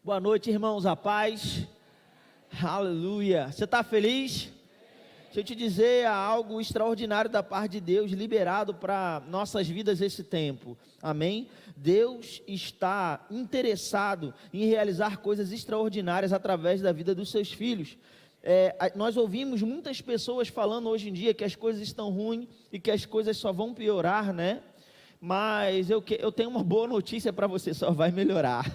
Boa noite, irmãos, a paz. Aleluia. Você está feliz? Deixa eu te dizer, há algo extraordinário da parte de Deus liberado para nossas vidas esse tempo. Amém? Deus está interessado em realizar coisas extraordinárias através da vida dos seus filhos. Nós ouvimos muitas pessoas falando hoje em dia que as coisas estão ruins e que as coisas só vão piorar, né? Mas eu tenho uma boa notícia para você, só vai melhorar.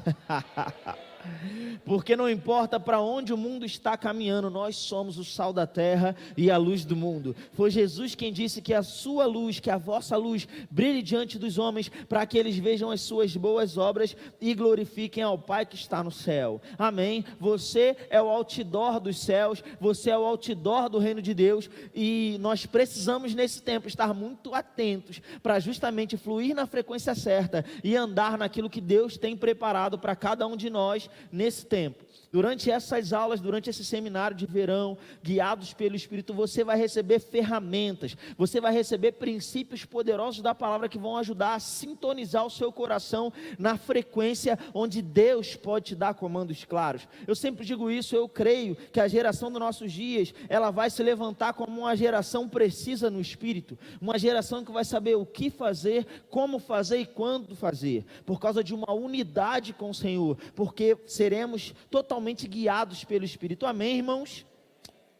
Porque não importa para onde o mundo está caminhando, nós somos o sal da terra e a luz do mundo. Foi Jesus quem disse que a sua luz, que a vossa luz brilhe diante dos homens, para que eles vejam as suas boas obras e glorifiquem ao Pai que está no céu. Amém? Você é o outdoor dos céus, você é o outdoor do reino de Deus, e nós precisamos nesse tempo estar muito atentos para justamente fluir na frequência certa e andar naquilo que Deus tem preparado para cada um de nós nesse tempo. Durante essas aulas, durante esse seminário de verão, guiados pelo Espírito, você vai receber ferramentas, você vai receber princípios poderosos da palavra que vão ajudar a sintonizar o seu coração na frequência onde Deus pode te dar comandos claros. Eu sempre digo isso, eu creio que a geração dos nossos dias, ela vai se levantar como uma geração precisa no Espírito, uma geração que vai saber o que fazer, como fazer e quando fazer, por causa de uma unidade com o Senhor, porque seremos totalmente guiados pelo Espírito. Amém, irmãos?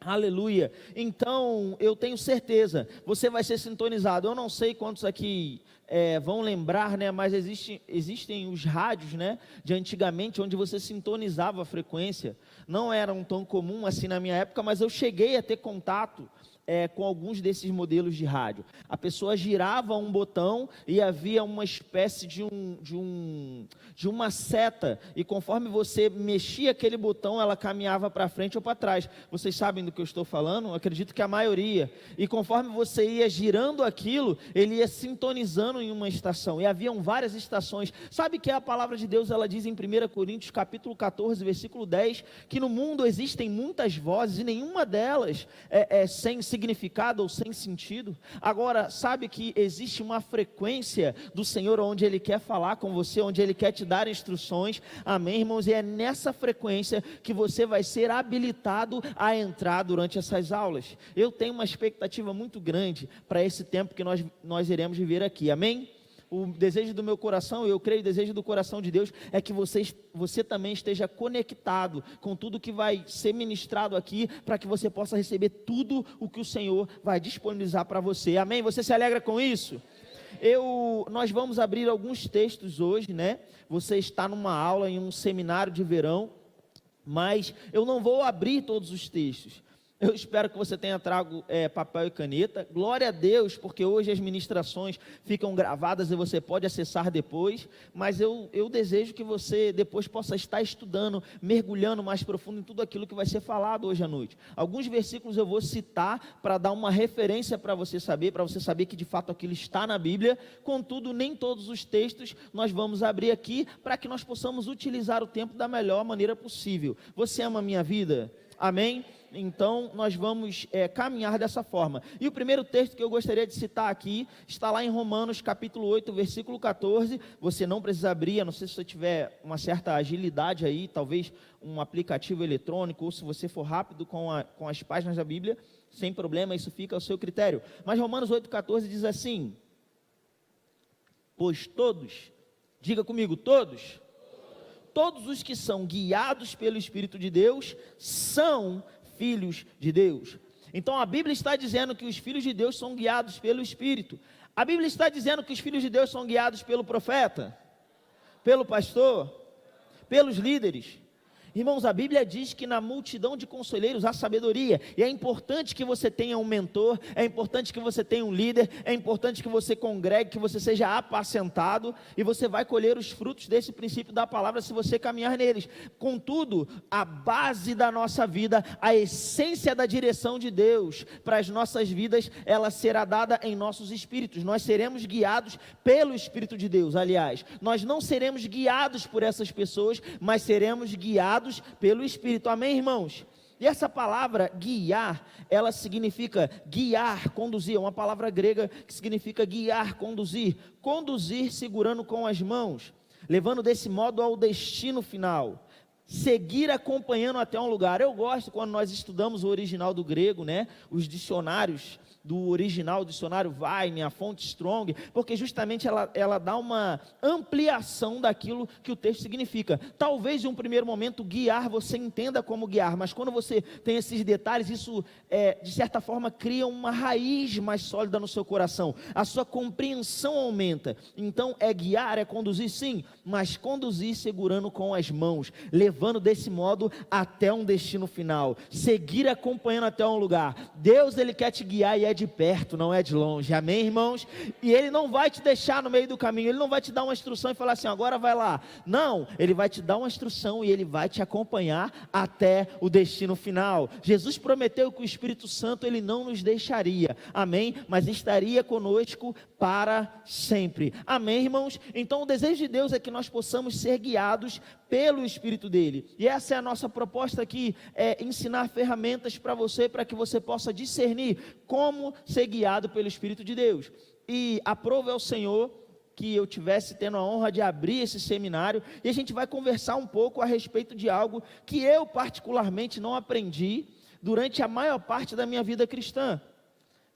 Aleluia. Então, eu tenho certeza, você vai ser sintonizado. Eu não sei quantos aqui vão lembrar, né? Mas existem os rádios, né? De antigamente, onde você sintonizava a frequência. Não eram tão comum assim na minha época, mas eu cheguei a ter contato com alguns desses modelos de rádio. A pessoa girava um botão e havia uma espécie de uma seta, e conforme você mexia aquele botão, ela caminhava para frente ou para trás. Vocês sabem do que eu estou falando? Eu acredito que a maioria. E conforme você ia girando aquilo, ele ia sintonizando em uma estação, e haviam várias estações. Sabe que a palavra de Deus, ela diz em 1 Coríntios capítulo 14, versículo 10, que no mundo existem muitas vozes, e nenhuma delas é sem significado ou sem sentido. Agora, sabe que existe uma frequência do Senhor onde Ele quer falar com você, onde Ele quer te dar instruções. Amém, irmãos? E é nessa frequência que você vai ser habilitado a entrar durante essas aulas. Eu tenho uma expectativa muito grande para esse tempo que nós iremos viver aqui. Amém? O desejo do meu coração, eu creio, o desejo do coração de Deus é que você também esteja conectado com tudo que vai ser ministrado aqui, para que você possa receber tudo o que o Senhor vai disponibilizar para você. Amém? Você se alegra com isso? Nós vamos abrir alguns textos hoje, né? Você está numa aula, em um seminário de verão, mas eu não vou abrir todos os textos. Eu espero que você tenha trago papel e caneta. Glória a Deus, porque hoje as ministrações ficam gravadas e você pode acessar depois. Mas eu desejo que você depois possa estar estudando, mergulhando mais profundo em tudo aquilo que vai ser falado hoje à noite. Alguns versículos eu vou citar para dar uma referência para você saber que de fato aquilo está na Bíblia. Contudo, nem todos os textos nós vamos abrir aqui, para que nós possamos utilizar o tempo da melhor maneira possível. Você ama a minha vida? Amém? Então nós vamos caminhar dessa forma. E o primeiro texto que eu gostaria de citar aqui está lá em Romanos capítulo 8, versículo 14. Você não precisa abrir, a não ser se você tiver uma certa agilidade aí, talvez um aplicativo eletrônico, ou se você for rápido com as páginas da Bíblia, sem problema, isso fica ao seu critério. Mas Romanos 8, 14 diz assim: pois todos, diga comigo, todos os que são guiados pelo Espírito de Deus são filhos de Deus. Então a Bíblia está dizendo que os filhos de Deus são guiados pelo Espírito. A Bíblia está dizendo que os filhos de Deus são guiados pelo profeta, pelo pastor, pelos líderes. Irmãos, a Bíblia diz que na multidão de conselheiros há sabedoria, e é importante que você tenha um mentor, é importante que você tenha um líder, é importante que você congregue, que você seja apacentado, e você vai colher os frutos desse princípio da palavra se você caminhar neles. Contudo, a base da nossa vida, a essência da direção de Deus para as nossas vidas, ela será dada em nossos espíritos. Nós seremos guiados pelo Espírito de Deus. Aliás, nós não seremos guiados por essas pessoas, mas seremos guiados pelo Espírito. Amém, irmãos? E essa palavra guiar, ela significa guiar, conduzir. É uma palavra grega que significa guiar, conduzir segurando com as mãos, levando desse modo ao destino final. seguir acompanhando até um lugar. Eu gosto quando nós estudamos o original do grego, né? Os dicionários do original, o dicionário Vine, a fonte Strong, porque justamente ela dá uma ampliação daquilo que o texto significa. Talvez em um primeiro momento guiar, você entenda como guiar, mas quando você tem esses detalhes, isso de certa forma cria uma raiz mais sólida no seu coração, a sua compreensão aumenta. Então guiar, conduzir sim, mas conduzir segurando com as mãos, levando desse modo até um destino final, seguir acompanhando até um lugar. Deus, Ele quer te guiar e de perto, não é de longe, amém, irmãos? E Ele não vai te deixar no meio do caminho, Ele não vai te dar uma instrução e falar assim, agora vai lá. Não, Ele vai te dar uma instrução e Ele vai te acompanhar até o destino final. Jesus prometeu que o Espírito Santo Ele não nos deixaria, amém? Mas estaria conosco para sempre, amém, irmãos? Então o desejo de Deus é que nós possamos ser guiados pelo Espírito dele, e essa é a nossa proposta aqui, ensinar ferramentas para você, para que você possa discernir como ser guiado pelo Espírito de Deus. E aprove ao Senhor que eu tivesse tendo a honra de abrir esse seminário, e a gente vai conversar um pouco a respeito de algo que eu particularmente não aprendi durante a maior parte da minha vida cristã.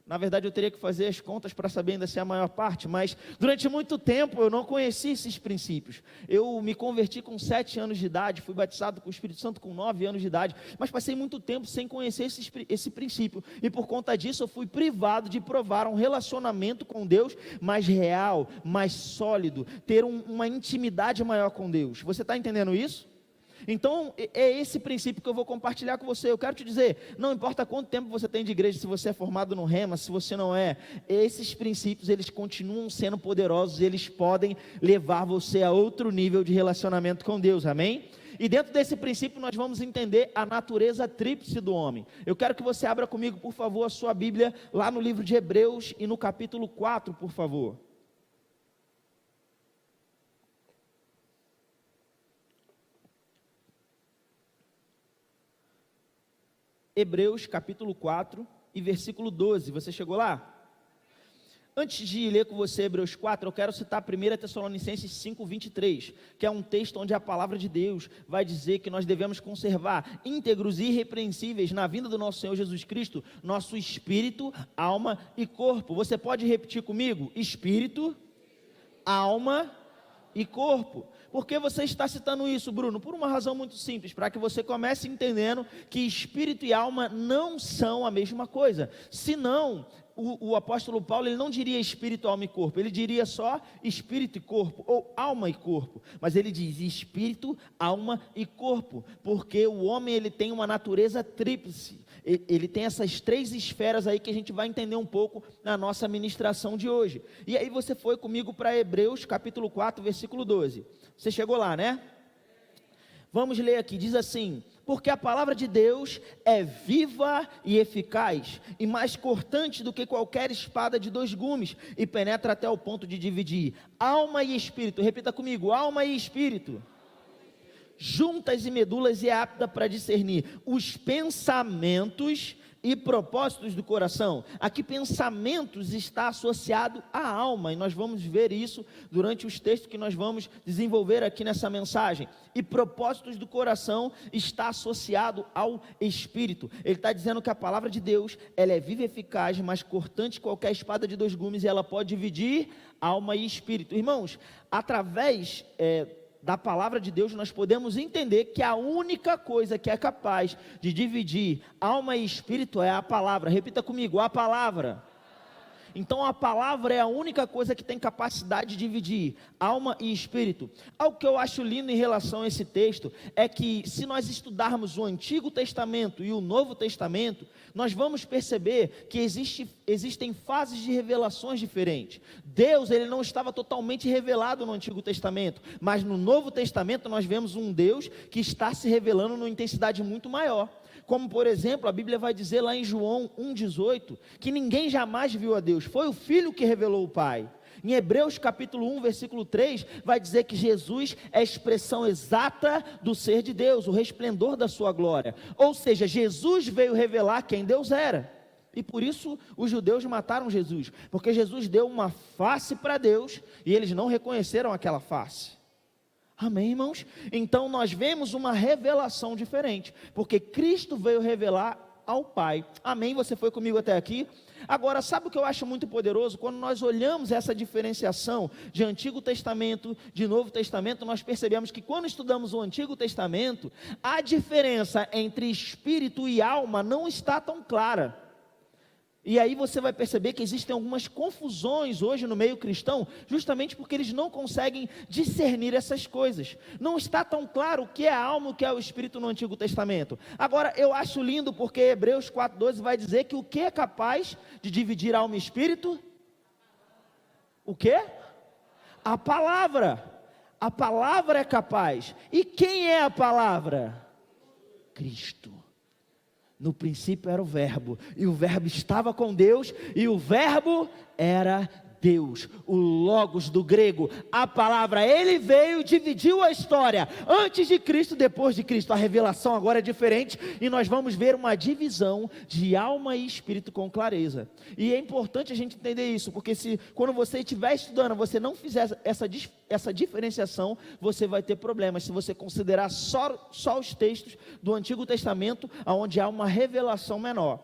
Na verdade eu teria que fazer as contas para saber ainda se é a maior parte, mas durante muito tempo eu não conheci esses princípios. Eu me converti com 7 anos de idade, fui batizado com o Espírito Santo com 9 anos de idade, mas passei muito tempo sem conhecer esse princípio, e por conta disso eu fui privado de provar um relacionamento com Deus mais real, mais sólido, ter uma intimidade maior com Deus. Você está entendendo isso? Então é esse princípio que eu vou compartilhar com você. Eu quero te dizer, não importa quanto tempo você tem de igreja, se você é formado no Rema, se você não é, esses princípios eles continuam sendo poderosos, eles podem levar você a outro nível de relacionamento com Deus, amém? E dentro desse princípio nós vamos entender a natureza tríplice do homem. Eu quero que você abra comigo, por favor, a sua Bíblia lá no livro de Hebreus e no capítulo 4, por favor. Hebreus capítulo 4 e versículo 12, você chegou lá? Antes de ler com você Hebreus 4, eu quero citar 1 Tessalonicenses 5, 23, que é um texto onde a palavra de Deus vai dizer que nós devemos conservar íntegros e irrepreensíveis na vinda do nosso Senhor Jesus Cristo, nosso espírito, alma e corpo. Você pode repetir comigo? Espírito, alma e corpo. Por que você está citando isso, Bruno? Por uma razão muito simples, para que você comece entendendo que espírito e alma não são a mesma coisa. Senão, o apóstolo Paulo ele não diria espírito, alma e corpo, ele diria só espírito e corpo, ou alma e corpo, mas ele diz espírito, alma e corpo, porque o homem ele tem uma natureza tríplice, ele tem essas 3 esferas aí que a gente vai entender um pouco na nossa ministração de hoje. E aí você foi comigo para Hebreus capítulo 4, versículo 12, você chegou lá, né? Vamos ler aqui, diz assim: porque a palavra de Deus é viva e eficaz, e mais cortante do que qualquer espada de 2 gumes, e penetra até o ponto de dividir alma e espírito, repita comigo, alma e espírito, juntas e medulas, e é apta para discernir os pensamentos e propósitos do coração. Aqui pensamentos está associado à alma, e nós vamos ver isso durante os textos que nós vamos desenvolver aqui nessa mensagem. E propósitos do coração está associado ao espírito. Ele está dizendo que a palavra de Deus, ela é viva e eficaz, mais cortante que qualquer espada de 2 gumes, e ela pode dividir alma e espírito. Irmãos, através da palavra de Deus, nós podemos entender que a única coisa que é capaz de dividir alma e espírito é a palavra. Repita comigo, a palavra. Então a palavra é a única coisa que tem capacidade de dividir alma e espírito. Algo que eu acho lindo em relação a esse texto é que, se nós estudarmos o Antigo Testamento e o Novo Testamento, nós vamos perceber que existem fases de revelações diferentes. Deus ele não estava totalmente revelado no Antigo Testamento, mas no Novo Testamento nós vemos um Deus que está se revelando numa intensidade muito maior. Como por exemplo, a Bíblia vai dizer lá em João 1,18, que ninguém jamais viu a Deus, foi o Filho que revelou o Pai. Em Hebreus capítulo 1, versículo 3, vai dizer que Jesus é a expressão exata do ser de Deus, o resplendor da sua glória. Ou seja, Jesus veio revelar quem Deus era. E por isso os judeus mataram Jesus, porque Jesus deu uma face para Deus, e eles não reconheceram aquela face. Amém, irmãos? Então nós vemos uma revelação diferente, porque Cristo veio revelar ao Pai. Amém? Você foi comigo até aqui? Agora, sabe o que eu acho muito poderoso? Quando nós olhamos essa diferenciação de Antigo Testamento, de Novo Testamento, nós percebemos que quando estudamos o Antigo Testamento, a diferença entre espírito e alma não está tão clara. E aí você vai perceber que existem algumas confusões hoje no meio cristão, justamente porque eles não conseguem discernir essas coisas. Não está tão claro o que é a alma, o que é o espírito no Antigo Testamento. Agora, eu acho lindo porque Hebreus 4,12 vai dizer que o que é capaz de dividir alma e espírito? O quê? A palavra. A palavra é capaz. E quem é a palavra? Cristo. No princípio era o verbo, e o verbo estava com Deus, e o verbo era Deus, o logos do grego, a palavra. Ele veio e dividiu a história, antes de Cristo, depois de Cristo. A revelação agora é diferente, e nós vamos ver uma divisão de alma e espírito com clareza. E é importante a gente entender isso, porque quando você estiver estudando, você não fizer essa diferenciação, você vai ter problemas, se você considerar só os textos do Antigo Testamento, onde há uma revelação menor.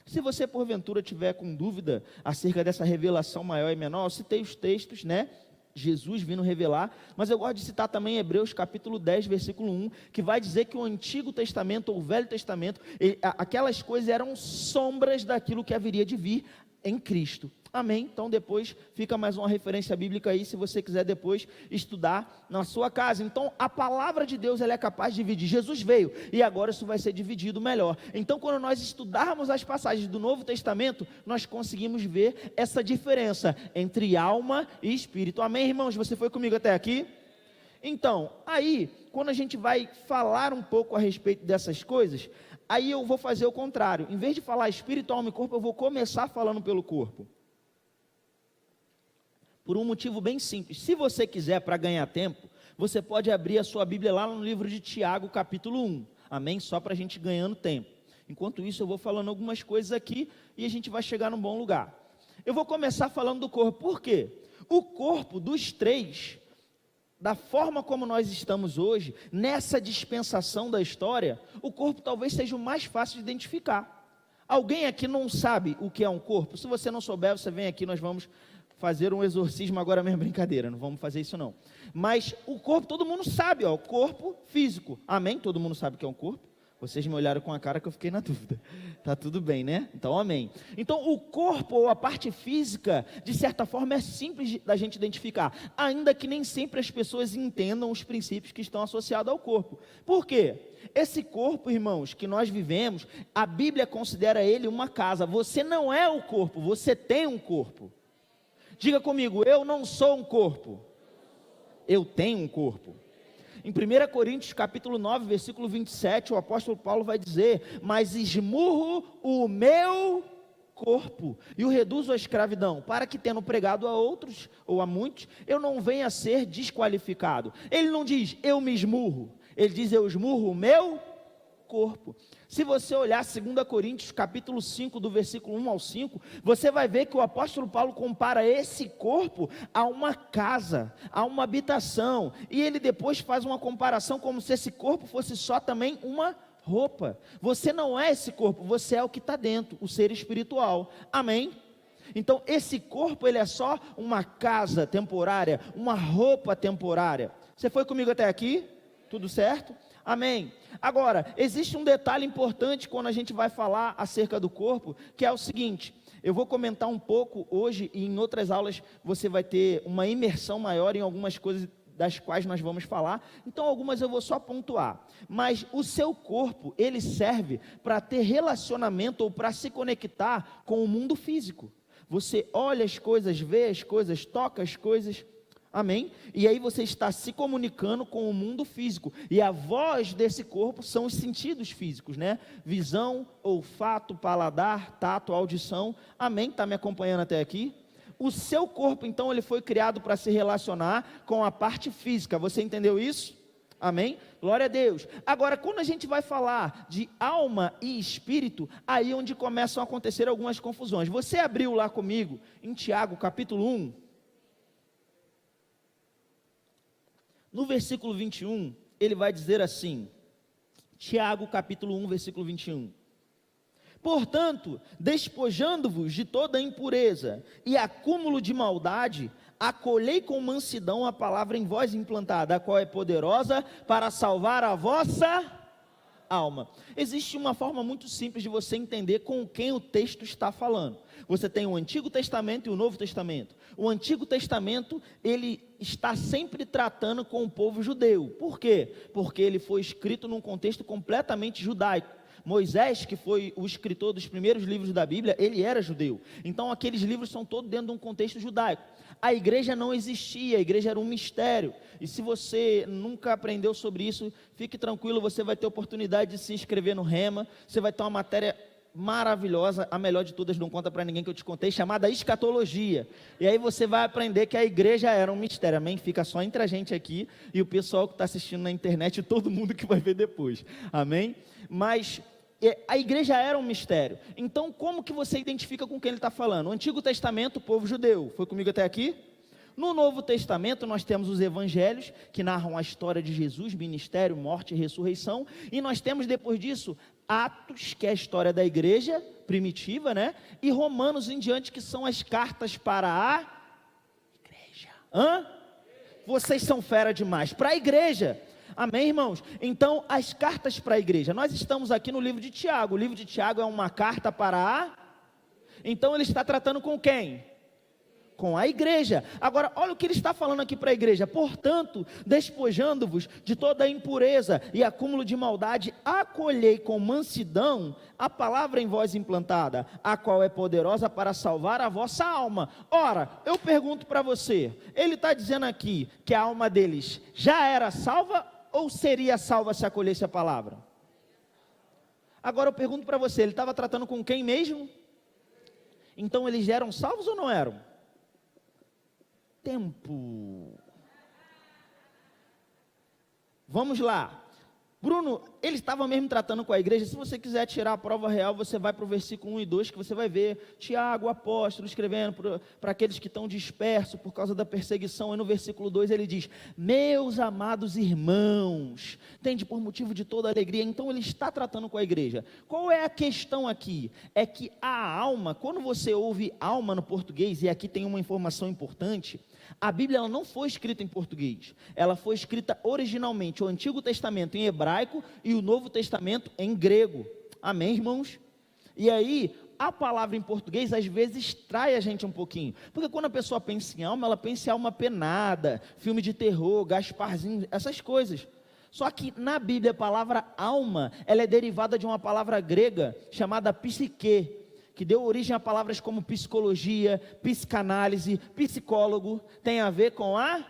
Se você porventura tiver com dúvida acerca dessa revelação maior e menor, eu citei os textos, né? Jesus vindo revelar, mas eu gosto de citar também Hebreus capítulo 10, versículo 1, que vai dizer que o Antigo Testamento ou o Velho Testamento, aquelas coisas eram sombras daquilo que haveria de vir em Cristo. Amém? Então depois fica mais uma referência bíblica aí, se você quiser depois estudar na sua casa. Então a palavra de Deus, ela é capaz de dividir. Jesus veio e agora isso vai ser dividido melhor. Então quando nós estudarmos as passagens do Novo Testamento, nós conseguimos ver essa diferença entre alma e espírito. Amém, irmãos? Você foi comigo até aqui? Então, aí, quando a gente vai falar um pouco a respeito dessas coisas, aí eu vou fazer o contrário. Em vez de falar espírito, alma e corpo, eu vou começar falando pelo corpo. Por um motivo bem simples. Se você quiser, para ganhar tempo, você pode abrir a sua Bíblia lá no livro de Tiago, capítulo 1. Amém? Só para a gente ganhando tempo. Enquanto isso, eu vou falando algumas coisas aqui e a gente vai chegar num bom lugar. Eu vou começar falando do corpo. Por quê? O corpo dos três, da forma como nós estamos hoje, nessa dispensação da história, o corpo talvez seja o mais fácil de identificar. Alguém aqui não sabe o que é um corpo? Se você não souber, você vem aqui, nós vamos fazer um exorcismo agora mesmo, brincadeira, não vamos fazer isso não. Mas o corpo, todo mundo sabe, ó, corpo físico. Amém? Todo mundo sabe o que é um corpo? Vocês me olharam com a cara que eu fiquei na dúvida. Tá tudo bem, né? Então, amém. Então, o corpo ou a parte física, de certa forma, é simples da gente identificar, ainda que nem sempre as pessoas entendam os princípios que estão associados ao corpo. Por quê? Esse corpo, irmãos, que nós vivemos, a Bíblia considera ele uma casa. Você não é o corpo, você tem um corpo. Diga comigo, eu não sou um corpo, eu tenho um corpo. Em 1 Coríntios capítulo 9, versículo 27, o apóstolo Paulo vai dizer: mas esmurro o meu corpo e o reduzo à escravidão, para que, tendo pregado a outros, ou a muitos, eu não venha a ser desqualificado. Ele não diz, eu me esmurro, ele diz, eu esmurro o meu corpo. Se você olhar 2 Coríntios capítulo 5, do versículo 1 ao 5, você vai ver que o apóstolo Paulo compara esse corpo a uma casa, a uma habitação, e ele depois faz uma comparação como se esse corpo fosse só também uma roupa. Você não é esse corpo, você é o que está dentro, o ser espiritual. Amém? Então esse corpo, ele é só uma casa temporária, uma roupa temporária. Você foi comigo até aqui? Tudo certo? Amém. Agora, existe um detalhe importante quando a gente vai falar acerca do corpo, que é o seguinte: eu vou comentar um pouco hoje, e em outras aulas você vai ter uma imersão maior em algumas coisas das quais nós vamos falar, então algumas eu vou só pontuar. Mas o seu corpo, ele serve para ter relacionamento ou para se conectar com o mundo físico. Você olha as coisas, vê as coisas, toca as coisas. Amém? E aí você está se comunicando com o mundo físico. E a voz desse corpo são os sentidos físicos, né? Visão, olfato, paladar, tato, audição. Amém? Está me acompanhando até aqui? O seu corpo, então, ele foi criado para se relacionar com a parte física. Você entendeu isso? Amém? Glória a Deus. Agora, quando a gente vai falar de alma e espírito, aí é onde começam a acontecer algumas confusões. Você abriu lá comigo em Tiago, capítulo 1. No versículo 21, ele vai dizer assim, Tiago capítulo 1, versículo 21. Portanto, despojando-vos de toda impureza e acúmulo de maldade, acolhei com mansidão a palavra em vós implantada, a qual é poderosa para salvar a vossa alma. Existe uma forma muito simples de você entender com quem o texto está falando. Você tem o Antigo Testamento e o Novo Testamento. O Antigo Testamento, ele está sempre tratando com o povo judeu. Por quê? Porque ele foi escrito num contexto completamente judaico. Moisés, que foi o escritor dos primeiros livros da Bíblia, ele era judeu. Então aqueles livros são todos dentro de um contexto judaico. A igreja não existia, a igreja era um mistério. E se você nunca aprendeu sobre isso, fique tranquilo, você vai ter oportunidade de se inscrever no Rema. Você vai ter uma matéria maravilhosa, a melhor de todas, não conta para ninguém que eu te contei, chamada escatologia. E aí você vai aprender que a igreja era um mistério, amém? Fica só entre a gente aqui e o pessoal que está assistindo na internet e todo mundo que vai ver depois, amém? Mas a igreja era um mistério. Então como que você identifica com quem ele está falando? O Antigo Testamento, o povo judeu. Foi comigo até aqui? No Novo Testamento nós temos os evangelhos, que narram a história de Jesus, ministério, morte e ressurreição, e nós temos depois disso Atos, que é a história da igreja primitiva, né? E Romanos em diante, que são as cartas para a igreja. Vocês são fera demais, para a igreja. Amém, irmãos? Então, as cartas para a igreja. Nós estamos aqui no livro de Tiago. O livro de Tiago é uma carta para a... Então, ele está tratando com quem? Com a igreja. Agora, olha o que ele está falando aqui para a igreja. Portanto, despojando-vos de toda a impureza e acúmulo de maldade, acolhei com mansidão a palavra em vós implantada, a qual é poderosa para salvar a vossa alma. Ora, eu pergunto para você, ele está dizendo aqui que a alma deles já era salva ou seria salva se acolhesse a palavra? Agora eu pergunto para você, ele estava tratando com quem mesmo? Então eles eram salvos ou não eram? Tempo. Vamos lá. Bruno, ele estava mesmo tratando com a igreja. Se você quiser tirar a prova real, você vai para o versículo 1 e 2, que você vai ver Tiago, o apóstolo, escrevendo para aqueles que estão dispersos por causa da perseguição. E no versículo 2 ele diz, meus amados irmãos, tende por motivo de toda alegria. Então ele está tratando com a igreja. Qual é a questão aqui? É que a alma, quando você ouve alma no português, e aqui tem uma informação importante, a Bíblia ela não foi escrita em português, ela foi escrita originalmente, o Antigo Testamento em hebraico e o Novo Testamento em grego, amém, irmãos? E aí, a palavra em português às vezes trai a gente um pouquinho, porque quando a pessoa pensa em alma, ela pensa em alma penada, filme de terror, Gasparzinho, essas coisas. Só que na Bíblia a palavra alma, ela é derivada de uma palavra grega chamada psique, que deu origem a palavras como psicologia, psicanálise, psicólogo, tem a ver com a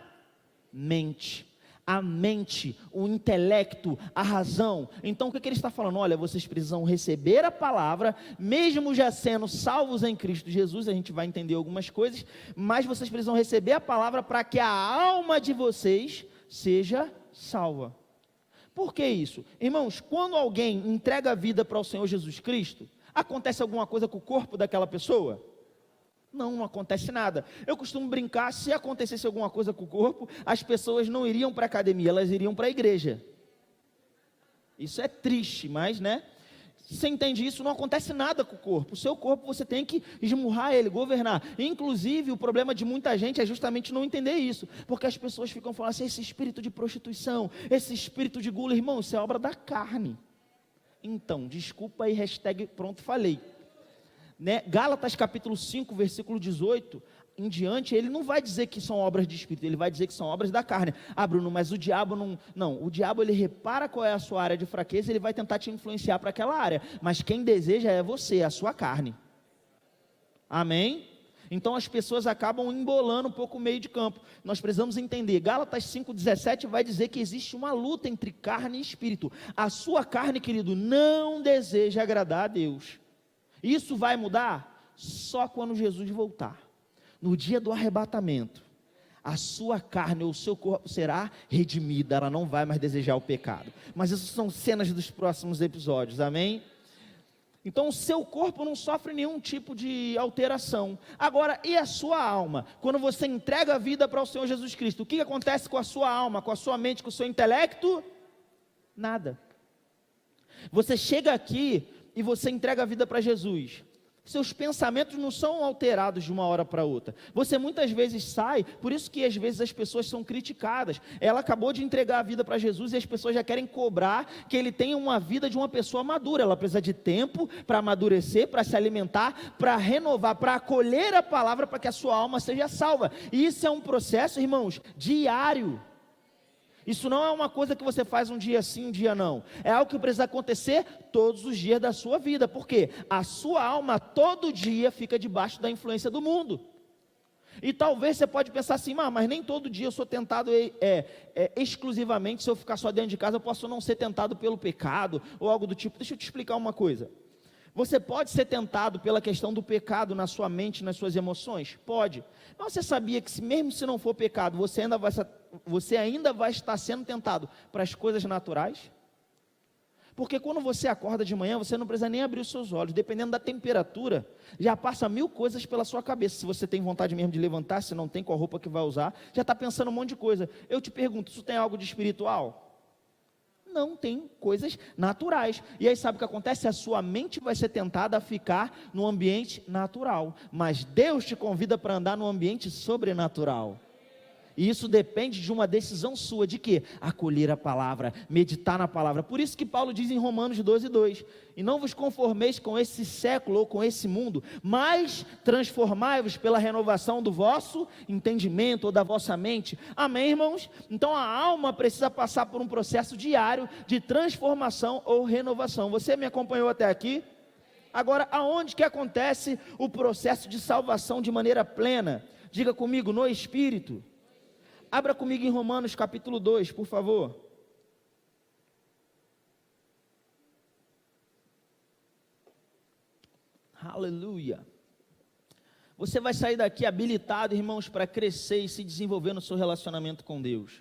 mente. A mente, o intelecto, a razão. Então o que ele está falando? Olha, vocês precisam receber a palavra, mesmo já sendo salvos em Cristo Jesus, a gente vai entender algumas coisas, mas vocês precisam receber a palavra para que a alma de vocês seja salva. Por que isso? Irmãos, quando alguém entrega a vida para o Senhor Jesus Cristo, acontece alguma coisa com o corpo daquela pessoa? Não acontece nada. Eu costumo brincar, se acontecesse alguma coisa com o corpo, as pessoas não iriam para a academia, elas iriam para a igreja. Isso é triste, mas né? Você entende isso? Não acontece nada com o corpo. O seu corpo você tem que esmurrar ele, governar. Inclusive o problema de muita gente é justamente não entender isso. Porque as pessoas ficam falando assim, esse espírito de prostituição, esse espírito de gula, irmão, isso é obra da carne. Então, desculpa aí, hashtag pronto, falei. Né? Gálatas capítulo 5, versículo 18 em diante, ele não vai dizer que são obras de espírito, ele vai dizer que são obras da carne. Ah, Bruno, mas o diabo não, o diabo ele repara qual é a sua área de fraqueza, ele vai tentar te influenciar para aquela área, mas quem deseja é você, a sua carne. Amém? Então as pessoas acabam embolando um pouco o meio de campo. Nós precisamos entender, Gálatas 5,17 vai dizer que existe uma luta entre carne e espírito. A sua carne, querido, não deseja agradar a Deus. Isso vai mudar só quando Jesus voltar. No dia do arrebatamento, a sua carne ou o seu corpo será redimida, ela não vai mais desejar o pecado. Mas isso são cenas dos próximos episódios, amém? Então o seu corpo não sofre nenhum tipo de alteração. Agora, e a sua alma? Quando você entrega a vida para o Senhor Jesus Cristo, o que acontece com a sua alma, com a sua mente, com o seu intelecto? Nada. Você chega aqui e você entrega a vida para Jesus. Seus pensamentos não são alterados de uma hora para outra. Você muitas vezes sai, por isso que às vezes as pessoas são criticadas. Ela acabou de entregar a vida para Jesus e as pessoas já querem cobrar que ele tenha uma vida de uma pessoa madura. Ela precisa de tempo para amadurecer, para se alimentar, para renovar, para acolher a palavra, para que a sua alma seja salva. E isso é um processo, irmãos, diário. Isso não é uma coisa que você faz um dia sim, um dia não. É algo que precisa acontecer todos os dias da sua vida. Por quê? A sua alma todo dia fica debaixo da influência do mundo. E talvez você pode pensar assim, mas nem todo dia eu sou tentado exclusivamente, se eu ficar só dentro de casa, eu posso não ser tentado pelo pecado, ou algo do tipo. Deixa eu te explicar uma coisa. Você pode ser tentado pela questão do pecado na sua mente, nas suas emoções? Pode. Mas você sabia que mesmo se não for pecado, você ainda vai estar sendo tentado para as coisas naturais? Porque quando você acorda de manhã, você não precisa nem abrir os seus olhos. Dependendo da temperatura, já passa 1000 coisas pela sua cabeça. Se você tem vontade mesmo de levantar, se não tem, com a roupa que vai usar, já está pensando um monte de coisa. Eu te pergunto, isso tem algo de espiritual? Não, tem coisas naturais. E aí sabe o que acontece? A sua mente vai ser tentada a ficar no ambiente natural. Mas Deus te convida para andar no ambiente sobrenatural. E isso depende de uma decisão sua, de quê? Acolher a palavra, meditar na palavra. Por isso que Paulo diz em Romanos 12:2, e não vos conformeis com esse século ou com esse mundo, mas transformai-vos pela renovação do vosso entendimento ou da vossa mente. Amém, irmãos? Então a alma precisa passar por um processo diário de transformação ou renovação. Você me acompanhou até aqui? Agora, aonde que acontece o processo de salvação de maneira plena? Diga comigo, no Espírito. Abra comigo em Romanos capítulo 2, por favor. Aleluia. Você vai sair daqui habilitado, irmãos, para crescer e se desenvolver no seu relacionamento com Deus.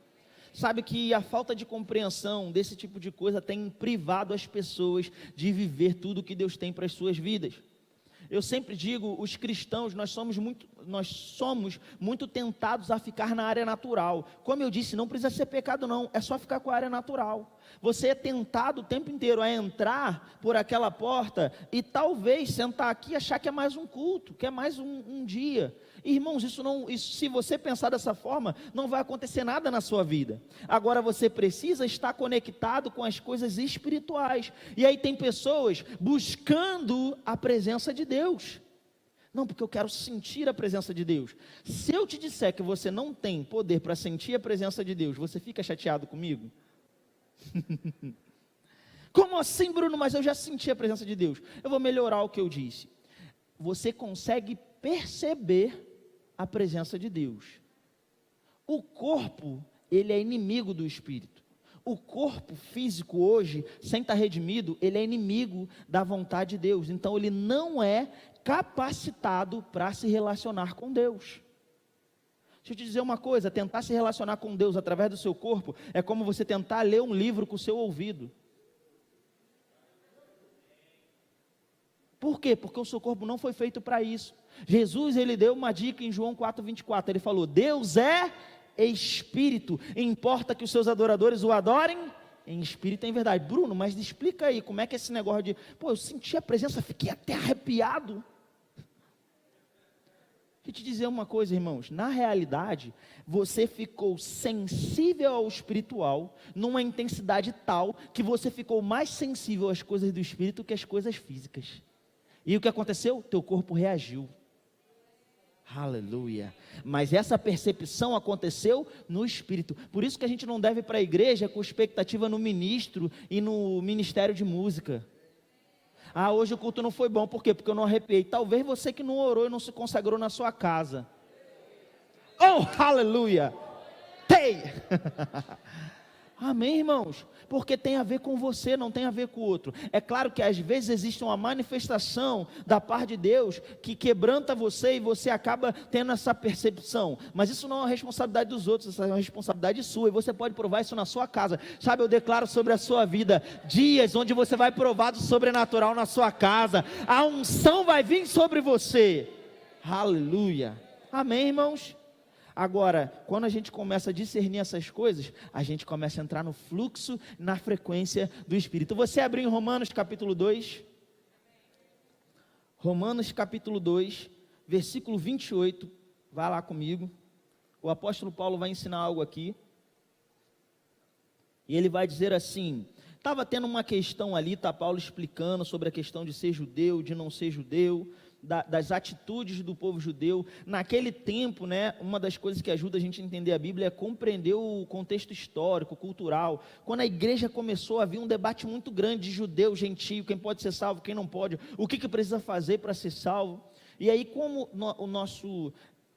Sabe que a falta de compreensão desse tipo de coisa tem privado as pessoas de viver tudo que Deus tem para as suas vidas. Eu sempre digo, os cristãos, nós somos muito tentados a ficar na área natural. Como eu disse, não precisa ser pecado não, é só ficar com a área natural. Você é tentado o tempo inteiro a entrar por aquela porta e talvez sentar aqui e achar que é mais um culto, que é mais um dia. Irmãos, isso, se você pensar dessa forma, não vai acontecer nada na sua vida. Agora você precisa estar conectado com as coisas espirituais. E aí tem pessoas buscando a presença de Deus. Não, porque eu quero sentir a presença de Deus. Se eu te disser que você não tem poder para sentir a presença de Deus, você fica chateado comigo? Como assim, Bruno? Mas eu já senti a presença de Deus. Eu vou melhorar o que eu disse. Você consegue perceber a presença de Deus. O corpo, ele é inimigo do espírito. O corpo físico hoje, sem estar redimido, ele é inimigo da vontade de Deus. Então ele não é capacitado para se relacionar com Deus. Deixa eu te dizer uma coisa, tentar se relacionar com Deus através do seu corpo é como você tentar ler um livro com o seu ouvido. Por quê? Porque o seu corpo não foi feito para isso. Jesus, ele deu uma dica em João 4:24, ele falou, Deus é Espírito, importa que os seus adoradores o adorem em espírito e em verdade. Bruno, mas explica aí, como é que é esse negócio de, eu senti a presença, fiquei até arrepiado. Deixa eu te dizer uma coisa, irmãos, na realidade, você ficou sensível ao espiritual, numa intensidade tal, que você ficou mais sensível às coisas do espírito que às coisas físicas. E o que aconteceu? Teu corpo reagiu. Aleluia. Mas essa percepção aconteceu no espírito. Por isso que a gente não deve ir para a igreja com expectativa no ministro e no ministério de música. Hoje o culto não foi bom, por quê? Porque eu não arrepiei. Talvez você que não orou e não se consagrou na sua casa. Oh, aleluia. Tei. Amém, irmãos? Porque tem a ver com você, não tem a ver com o outro. É claro que às vezes existe uma manifestação da parte de Deus que quebranta você e você acaba tendo essa percepção. Mas isso não é uma responsabilidade dos outros, isso é uma responsabilidade sua. E você pode provar isso na sua casa. Sabe, eu declaro sobre a sua vida dias onde você vai provar do sobrenatural na sua casa. A unção vai vir sobre você. Aleluia. Amém, irmãos? Agora, quando a gente começa a discernir essas coisas, a gente começa a entrar no fluxo, na frequência do Espírito. Você abriu em Romanos capítulo 2, Romanos capítulo 2, versículo 28, vai lá comigo. O apóstolo Paulo vai ensinar algo aqui, e ele vai dizer assim, estava tendo uma questão ali, está Paulo explicando sobre a questão de ser judeu, de não ser judeu, das atitudes do povo judeu. Naquele tempo, né, uma das coisas que ajuda a gente a entender a Bíblia é compreender o contexto histórico, cultural. Quando a igreja começou, havia um debate muito grande de judeu, gentio, quem pode ser salvo, quem não pode, o que precisa fazer para ser salvo. E aí, como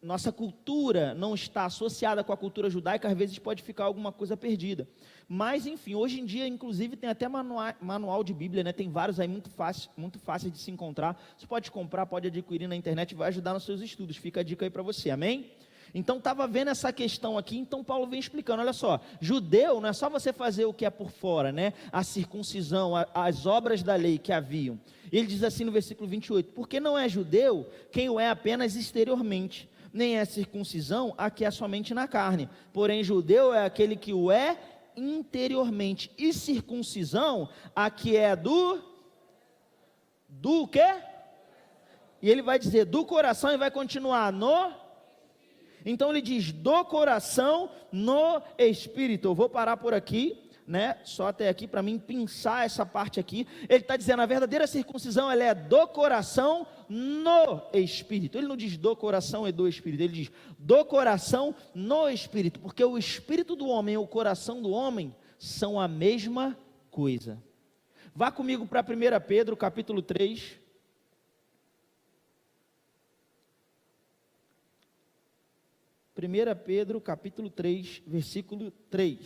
nossa cultura não está associada com a cultura judaica, às vezes pode ficar alguma coisa perdida. Mas enfim, hoje em dia inclusive tem até manual de Bíblia, né? Tem vários aí muito fácil de se encontrar. Você pode comprar, pode adquirir na internet, vai ajudar nos seus estudos. Fica a dica aí para você, amém? Então estava vendo essa questão aqui, então Paulo vem explicando, olha só, judeu não é só você fazer o que é por fora, né? A circuncisão, as obras da lei que haviam. Ele diz assim no versículo 28, porque não é judeu quem o é apenas exteriormente, nem é circuncisão a que é somente na carne, porém judeu é aquele que o é interiormente, e circuncisão a que é do quê? E ele vai dizer do coração e vai continuar no, então ele diz do coração no espírito. Eu vou parar por aqui, né, só até aqui para mim pensar essa parte aqui. Ele está dizendo a verdadeira circuncisão, ela é do coração no espírito. Ele não diz do coração e do espírito, ele diz do coração no espírito, porque o espírito do homem e o coração do homem são a mesma coisa. Vá comigo para 1 Pedro capítulo 3. 1 Pedro capítulo 3, versículo 3.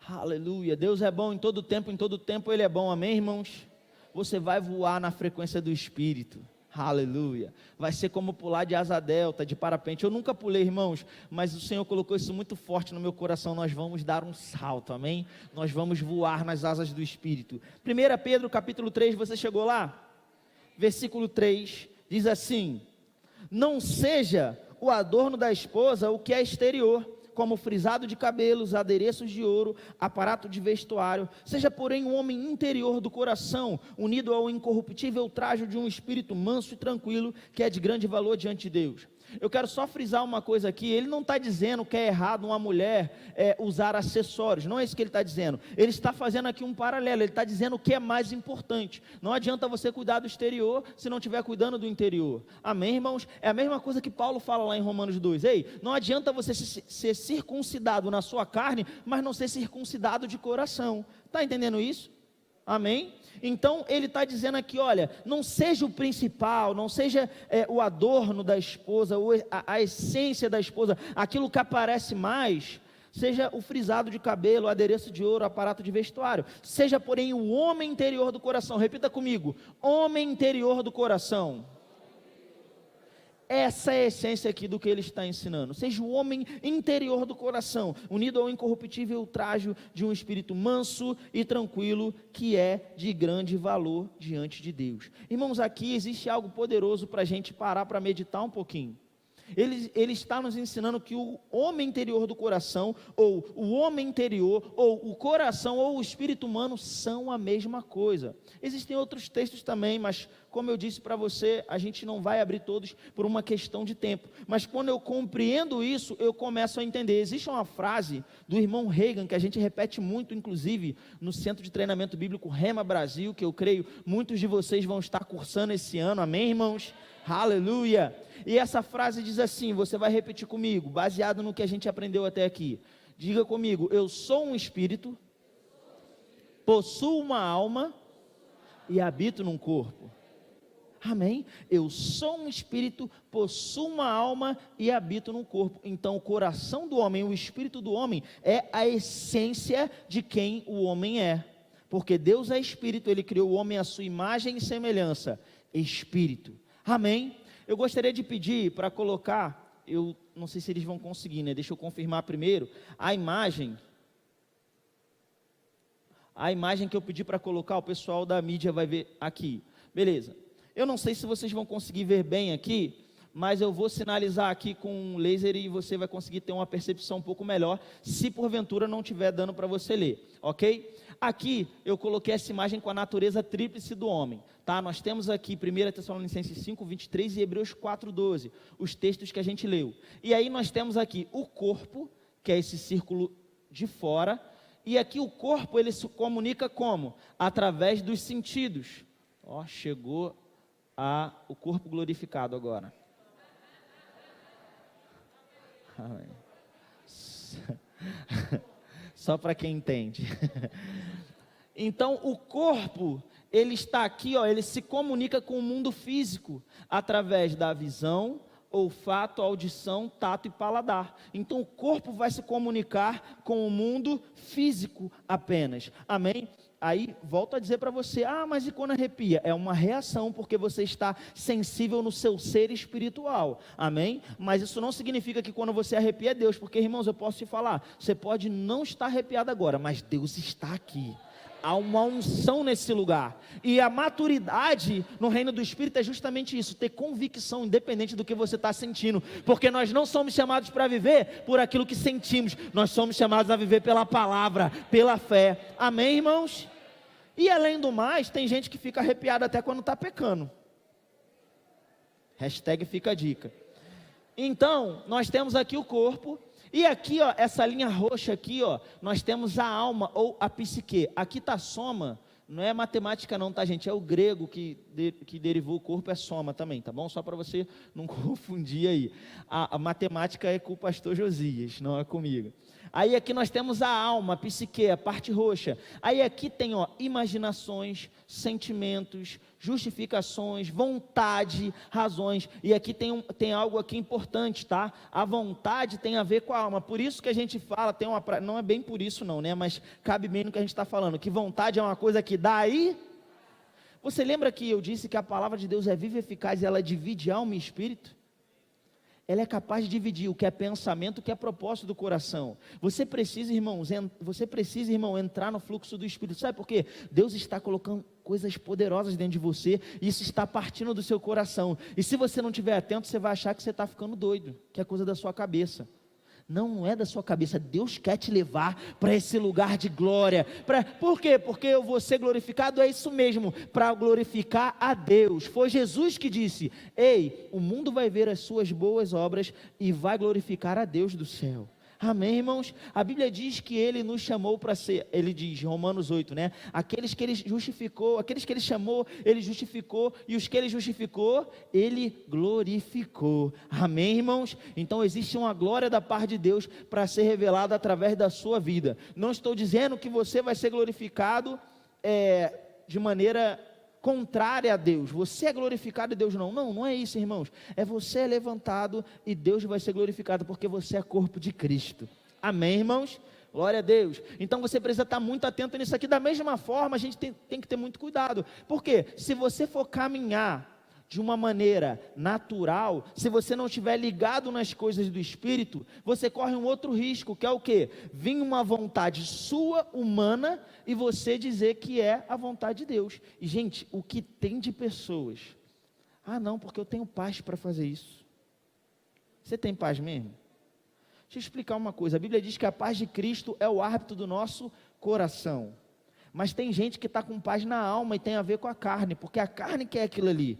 Aleluia, Deus é bom em todo tempo Ele é bom, amém, irmãos? Você vai voar na frequência do Espírito, aleluia, vai ser como pular de asa delta, de parapente. Eu nunca pulei, irmãos, mas o Senhor colocou isso muito forte no meu coração. Nós vamos dar um salto, amém? Nós vamos voar nas asas do Espírito. 1 Pedro capítulo 3, você chegou lá? Versículo 3, diz assim: não seja o adorno da esposa o que é exterior, como frisado de cabelos, adereços de ouro, aparato de vestuário, seja porém um homem interior do coração, unido ao incorruptível trajo de um espírito manso e tranquilo, que é de grande valor diante de Deus. Eu quero só frisar uma coisa aqui, ele não está dizendo que é errado uma mulher usar acessórios, não é isso que ele está dizendo. Ele está fazendo aqui um paralelo, ele está dizendo o que é mais importante. Não adianta você cuidar do exterior, se não estiver cuidando do interior, amém, irmãos? É a mesma coisa que Paulo fala lá em Romanos 2, ei, não adianta você ser circuncidado na sua carne, mas não ser circuncidado de coração, está entendendo isso? Amém? Então ele está dizendo aqui, olha, não seja o principal, não seja o adorno da esposa, a essência da esposa, aquilo que aparece mais, seja o frisado de cabelo, o adereço de ouro, o aparato de vestuário, seja porém o homem interior do coração. Repita comigo, homem interior do coração. Essa é a essência aqui do que ele está ensinando. Seja o homem interior do coração, unido ao incorruptível trajo de um espírito manso e tranquilo, que é de grande valor diante de Deus. Irmãos, aqui existe algo poderoso para a gente parar para meditar um pouquinho. Ele está nos ensinando que o homem interior do coração, ou o homem interior, ou o coração, ou o espírito humano são a mesma coisa. Existem outros textos também, mas como eu disse para você, a gente não vai abrir todos por uma questão de tempo. Mas quando eu compreendo isso, eu começo a entender. Existe uma frase do irmão Reagan, que a gente repete muito, inclusive, no Centro de Treinamento Bíblico Rema Brasil, que eu creio muitos de vocês vão estar cursando esse ano, amém, irmãos? Aleluia! E essa frase diz assim, você vai repetir comigo, baseado no que a gente aprendeu até aqui. Diga comigo, eu sou um espírito, possuo uma alma e habito num corpo. Amém? Eu sou um espírito, possuo uma alma e habito no corpo. Então o coração do homem, o espírito do homem é a essência de quem o homem é. Porque Deus é espírito, Ele criou o homem à sua imagem e semelhança. Espírito. Amém? Eu gostaria de pedir para colocar, eu não sei se eles vão conseguir, né? Deixa eu confirmar primeiro, a imagem que eu pedi para colocar, o pessoal da mídia vai ver aqui. Beleza. Eu não sei se vocês vão conseguir ver bem aqui, mas eu vou sinalizar aqui com um laser e você vai conseguir ter uma percepção um pouco melhor, se porventura não estiver dando para você ler, ok? Aqui eu coloquei essa imagem com a natureza tríplice do homem, tá? Nós temos aqui 1 Tessalonicenses 5, 23 e Hebreus 4, 12, os textos que a gente leu. E aí nós temos aqui o corpo, que é esse círculo de fora, e aqui o corpo ele se comunica como? Através dos sentidos. Ó, chegou o corpo glorificado agora. Amém. Só para quem entende. Então o corpo, ele está aqui, ó, ele se comunica com o mundo físico, através da visão, olfato, audição, tato e paladar. Então o corpo vai se comunicar com o mundo físico apenas. Amém? Aí, volto a dizer para você, mas e quando arrepia? É uma reação, porque você está sensível no seu ser espiritual, amém? Mas isso não significa que quando você arrepia é Deus, porque irmãos, eu posso te falar, você pode não estar arrepiado agora, mas Deus está aqui. Há uma unção nesse lugar, e a maturidade no reino do Espírito é justamente isso, ter convicção independente do que você está sentindo, porque nós não somos chamados para viver por aquilo que sentimos, nós somos chamados a viver pela palavra, pela fé, amém irmãos? E além do mais, tem gente que fica arrepiada até quando está pecando, hashtag fica a dica. Então, nós temos aqui o corpo, e aqui, ó, essa linha roxa aqui, ó, nós temos a alma ou a psique. Aqui está soma, não é matemática não, tá gente? É o grego que derivou o corpo, é soma também, tá bom? Só para você não confundir aí. A matemática é com o pastor Josias, não é comigo. Aí aqui nós temos a alma, a psique, a parte roxa. Aí aqui tem, ó, imaginações, sentimentos, justificações, vontade, razões. E aqui tem algo aqui importante, tá? A vontade tem a ver com a alma. Por isso que a gente fala, não é bem por isso não, né? Mas cabe bem no que a gente está falando, que vontade é uma coisa que dá aí. Você lembra que eu disse que a palavra de Deus é viva e eficaz e ela divide alma e espírito? Ela é capaz de dividir o que é pensamento, o que é propósito do coração. Você precisa, irmão, entrar no fluxo do Espírito. Sabe por quê? Deus está colocando coisas poderosas dentro de você, e isso está partindo do seu coração. E se você não estiver atento, você vai achar que você está ficando doido, que é coisa da sua cabeça. Não é da sua cabeça, Deus quer te levar para esse lugar de glória. Por quê? Porque eu vou ser glorificado, é isso mesmo, para glorificar a Deus. Foi Jesus que disse, ei, o mundo vai ver as suas boas obras e vai glorificar a Deus do céu. Amém, irmãos? A Bíblia diz que Ele nos chamou para ser, Ele diz, Romanos 8, né? Aqueles que Ele justificou, aqueles que Ele chamou, Ele justificou, e os que Ele justificou, Ele glorificou. Amém, irmãos? Então existe uma glória da parte de Deus para ser revelada através da sua vida. Não estou dizendo que você vai ser glorificado de maneira contrária a Deus, você é glorificado e Deus não é isso, irmãos, você é levantado e Deus vai ser glorificado, porque você é corpo de Cristo, amém, irmãos? Glória a Deus. Então você precisa estar muito atento nisso aqui. Da mesma forma, a gente tem que ter muito cuidado, porque se você for caminhar de uma maneira natural, se você não estiver ligado nas coisas do Espírito, você corre um outro risco, que é o quê? Vir uma vontade sua, humana, e você dizer que é a vontade de Deus. E gente, o que tem de pessoas, não, porque eu tenho paz para fazer isso. Você tem paz mesmo? Deixa eu explicar uma coisa, a Bíblia diz que a paz de Cristo é o árbitro do nosso coração, mas tem gente que está com paz na alma e tem a ver com a carne, porque a carne quer aquilo ali.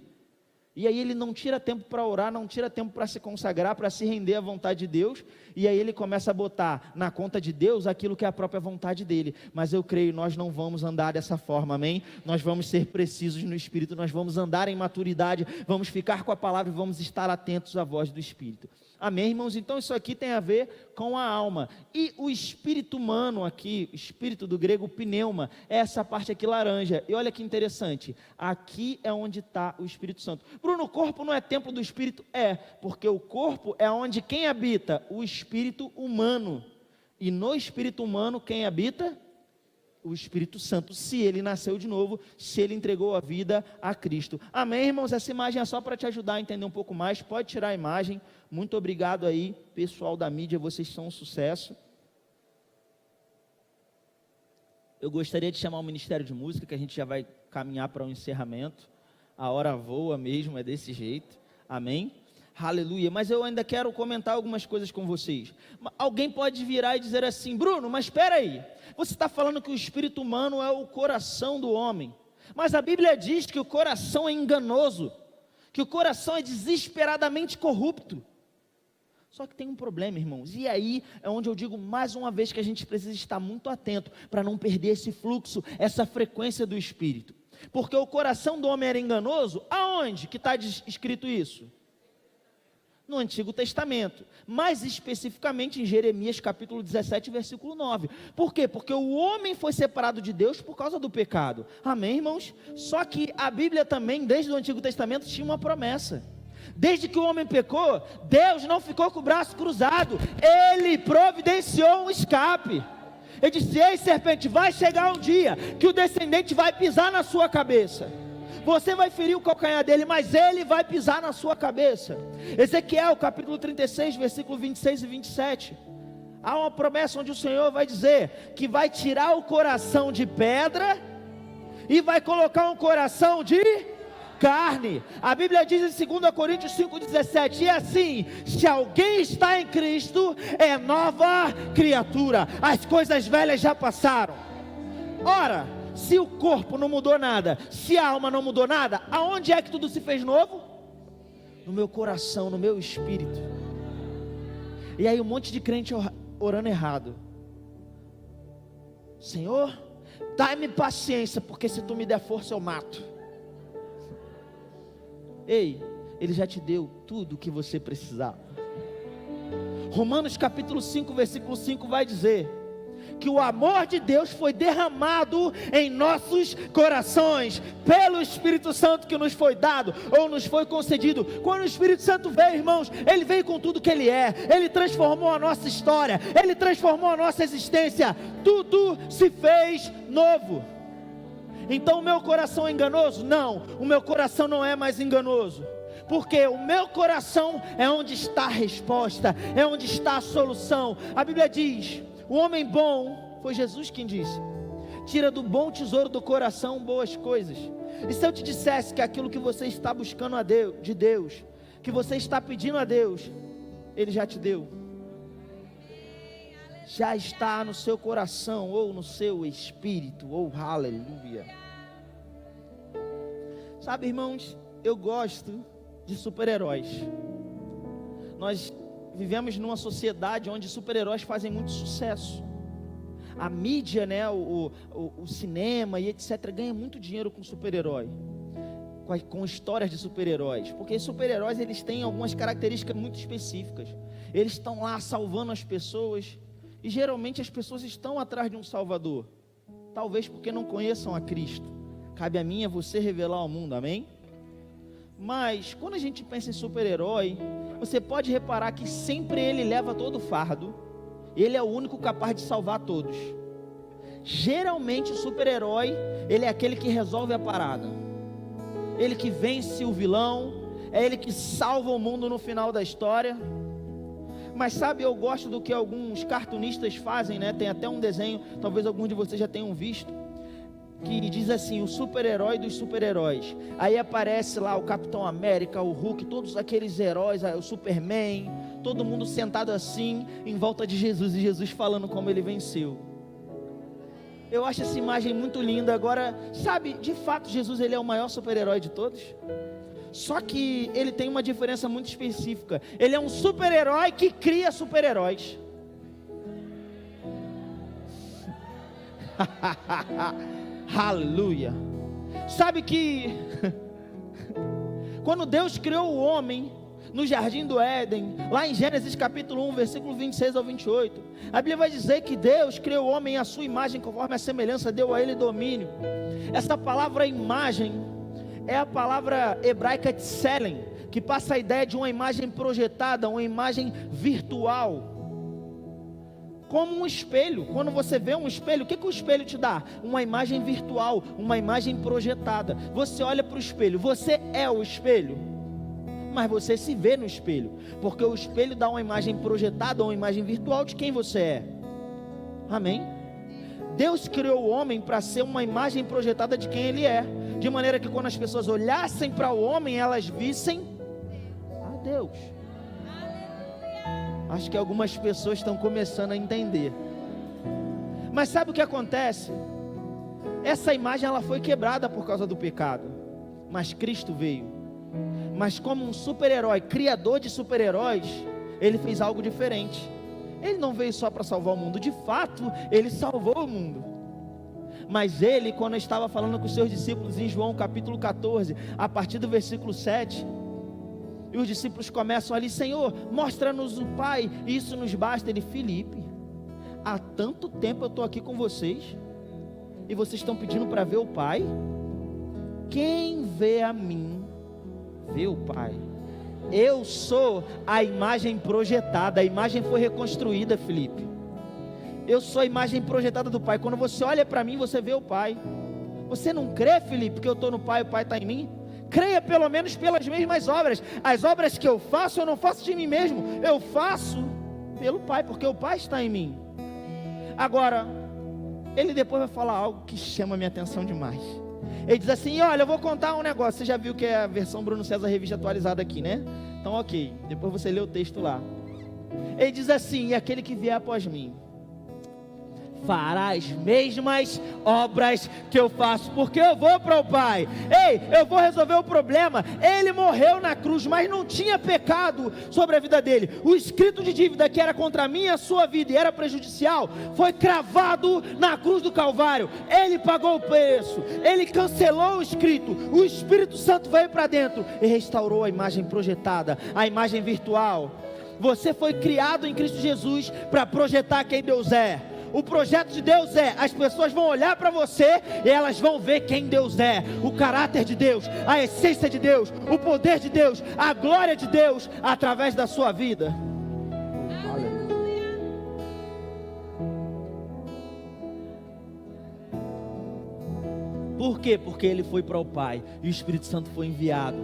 E aí ele não tira tempo para orar, não tira tempo para se consagrar, para se render à vontade de Deus, e aí ele começa a botar na conta de Deus aquilo que é a própria vontade dele. Mas eu creio, nós não vamos andar dessa forma, amém? Nós vamos ser precisos no Espírito, nós vamos andar em maturidade, vamos ficar com a palavra e vamos estar atentos à voz do Espírito. Amém, irmãos? Então isso aqui tem a ver com a alma. E o espírito humano aqui, espírito do grego pneuma, é essa parte aqui laranja. E olha que interessante, aqui é onde está o Espírito Santo. Bruno, o corpo não é templo do Espírito? É, porque o corpo é onde quem habita? O espírito humano. E no espírito humano quem habita? O Espírito Santo, se ele nasceu de novo, se ele entregou a vida a Cristo. Amém, irmãos? Essa imagem é só para te ajudar a entender um pouco mais. Pode tirar a imagem. Muito obrigado aí, pessoal da mídia, vocês são um sucesso. Eu gostaria de chamar o Ministério de Música, que a gente já vai caminhar para um encerramento. A hora voa mesmo, é desse jeito. Amém? Aleluia, mas eu ainda quero comentar algumas coisas com vocês. Alguém pode virar e dizer assim: Bruno, mas espera aí, você está falando que o espírito humano é o coração do homem, mas a Bíblia diz que o coração é enganoso, que o coração é desesperadamente corrupto. Só que tem um problema, irmãos, e aí é onde eu digo mais uma vez que a gente precisa estar muito atento, para não perder esse fluxo, essa frequência do Espírito, porque o coração do homem era enganoso. Aonde que está escrito isso? No Antigo Testamento, mais especificamente em Jeremias capítulo 17, versículo 9. Por quê? Porque o homem foi separado de Deus por causa do pecado. Amém, irmãos? Só que a Bíblia também, desde o Antigo Testamento, tinha uma promessa. Desde que o homem pecou, Deus não ficou com o braço cruzado, Ele providenciou um escape. Ele disse: ei, serpente, vai chegar um dia que o descendente vai pisar na sua cabeça. Você vai ferir o calcanhar dele, mas ele vai pisar na sua cabeça. Ezequiel capítulo 36, versículo 26 e 27. Há uma promessa onde o Senhor vai dizer que vai tirar o coração de pedra e vai colocar um coração de carne. A Bíblia diz em 2 Coríntios 5,17: e assim, se alguém está em Cristo, é nova criatura, as coisas velhas já passaram. Ora, se o corpo não mudou nada, se a alma não mudou nada, aonde é que tudo se fez novo? No meu coração, no meu espírito. E aí um monte de crente orando errado: Senhor, dá-me paciência, porque se tu me der força eu mato. Ei, Ele já te deu tudo o que você precisava. Romanos capítulo 5, versículo 5 vai dizer que o amor de Deus foi derramado em nossos corações, pelo Espírito Santo que nos foi dado, ou nos foi concedido. Quando o Espírito Santo veio, irmãos, Ele veio com tudo que Ele é, Ele transformou a nossa história, Ele transformou a nossa existência, tudo se fez novo. Então o meu coração é enganoso? Não, o meu coração não é mais enganoso, porque o meu coração é onde está a resposta, é onde está a solução. A Bíblia diz: o homem bom, foi Jesus quem disse, tira do bom tesouro do coração boas coisas. E se eu te dissesse que aquilo que você está buscando de Deus, que você está pedindo a Deus, Ele já te deu, já está no seu coração, ou no seu espírito, ou aleluia. Sabe, irmãos, eu gosto de super-heróis. Nós vivemos numa sociedade onde super-heróis fazem muito sucesso. A mídia, né, o cinema e etc. ganha muito dinheiro com super-herói, com histórias de super-heróis, porque super-heróis eles têm algumas características muito específicas. Eles estão lá salvando as pessoas, e geralmente as pessoas estão atrás de um salvador, talvez porque não conheçam a Cristo. Cabe a mim e a você revelar ao mundo, amém? Mas quando a gente pensa em super-herói, você pode reparar que sempre ele leva todo o fardo, ele é o único capaz de salvar todos. Geralmente o super-herói, ele é aquele que resolve a parada, ele que vence o vilão, é ele que salva o mundo no final da história. Mas sabe, eu gosto do que alguns cartunistas fazem, né? Tem até um desenho, talvez alguns de vocês já tenham visto, que diz assim: o super-herói dos super-heróis. Aí aparece lá o Capitão América, o Hulk, todos aqueles heróis, o Superman, todo mundo sentado assim, em volta de Jesus, e Jesus falando como ele venceu. Eu acho essa imagem muito linda. Agora, sabe, de fato Jesus ele é o maior super-herói de todos. Só que ele tem uma diferença muito específica. Ele é um super-herói que cria super-heróis. Aleluia. Sabe que quando Deus criou o homem, no jardim do Éden, lá em Gênesis capítulo 1, versículo 26 ao 28, a Bíblia vai dizer que Deus criou o homem à sua imagem, conforme a semelhança, deu a ele domínio. Essa palavra imagem é a palavra hebraica tselem, que passa a ideia de uma imagem projetada, uma imagem virtual, como um espelho. Quando você vê um espelho, o que o espelho te dá? Uma imagem virtual, uma imagem projetada. Você olha para o espelho, você é o espelho, mas você se vê no espelho, porque o espelho dá uma imagem projetada, uma imagem virtual de quem você é. Amém? Deus criou o homem para ser uma imagem projetada de quem ele é, de maneira que quando as pessoas olhassem para o homem, elas vissem a Deus. Acho que algumas pessoas estão começando a entender. Mas sabe o que acontece? Essa imagem ela foi quebrada por causa do pecado, mas Cristo veio. Mas como um super-herói, criador de super-heróis, ele fez algo diferente. Ele não veio só para salvar o mundo. De fato, ele salvou o mundo. Mas ele, quando estava falando com os seus discípulos em João capítulo 14, a partir do versículo 7, e os discípulos começam ali: Senhor, mostra-nos o Pai, e isso nos basta. Ele: Filipe, há tanto tempo eu estou aqui com vocês, e vocês estão pedindo para ver o Pai? Quem vê a mim, vê o Pai. Eu sou a imagem projetada, a imagem foi reconstruída, Filipe. Eu sou a imagem projetada do Pai. Quando você olha para mim, você vê o Pai. Você não crê, Filipe, que eu estou no Pai, o Pai está em mim? Creia pelo menos pelas mesmas obras. As obras que eu faço, eu não faço de mim mesmo, eu faço pelo Pai, porque o Pai está em mim. Agora, ele depois vai falar algo que chama a minha atenção demais. Ele diz assim: olha, eu vou contar um negócio. Você já viu que é a versão Bruno César Revista atualizada aqui, né? Então ok, depois você lê o texto lá. Ele diz assim: e aquele que vier após mim fará as mesmas obras que eu faço, porque eu vou para o Pai. Ei, eu vou resolver o problema. Ele morreu na cruz, mas não tinha pecado sobre a vida dele. O escrito de dívida que era contra mim e a sua vida e era prejudicial, foi cravado na cruz do Calvário. Ele pagou o preço, ele cancelou o escrito. O Espírito Santo veio para dentro e restaurou a imagem projetada, a imagem virtual. Você foi criado em Cristo Jesus para projetar quem Deus é. O projeto de Deus é: as pessoas vão olhar para você e elas vão ver quem Deus é, o caráter de Deus, a essência de Deus, o poder de Deus, a glória de Deus através da sua vida. Por quê? Porque ele foi para o Pai e o Espírito Santo foi enviado.